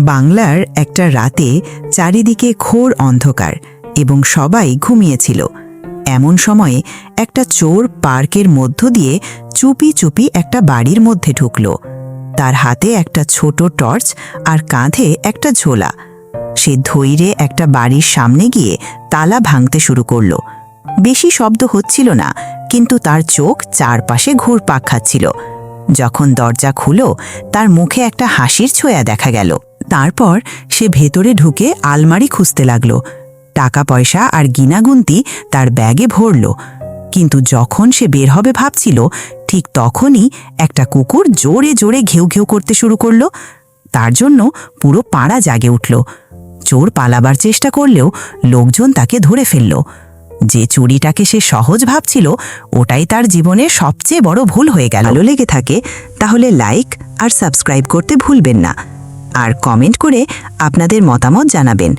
বাংলার একটা রাতে চারিদিকে ঘোর অন্ধকার এবং সবাই ঘুমিয়েছিল। এমন সময়ে একটা চোর পার্কের মধ্য দিয়ে চুপি চুপি একটা বাড়ির মধ্যে ঢুকল। তার হাতে একটা ছোট টর্চ আর কাঁধে একটা ঝোলা। সে ধৈর্যে একটা বাড়ির সামনে গিয়ে তালা ভাঙতে শুরু করল। বেশি শব্দ হচ্ছিল না, কিন্তু তার চোখ চারপাশে ঘুরপাক খাচ্ছিল। যখন দরজা খুলো, তার মুখে একটা হাসির ছোঁয়া দেখা গেল। তারপর সে ভেতরে ঢুকে আলমারি খুঁজতে লাগল। টাকা পয়সা আর গিনাগুন্তি তার ব্যাগে ভরল। কিন্তু যখন সে বের হবে ভাবছিল, ঠিক তখনই একটা কুকুর জোরে জোরে ঘেউ ঘেউ করতে শুরু করল। তার জন্য পুরো পাড়া জাগে উঠল। চোর পালাবার চেষ্টা করলেও লোকজন তাকে ধরে ফেলল। যে চুরিটাকে সে সহজ ভাবছিল, ওটাই তার জীবনের সবচেয়ে বড় ভুল হয়ে গেল। ভালো লেগে থাকে তাহলে লাইক আর সাবস্ক্রাইব করতে ভুলবেন না, আর কমেন্ট করে আপনাদের মতামত জানাবেন।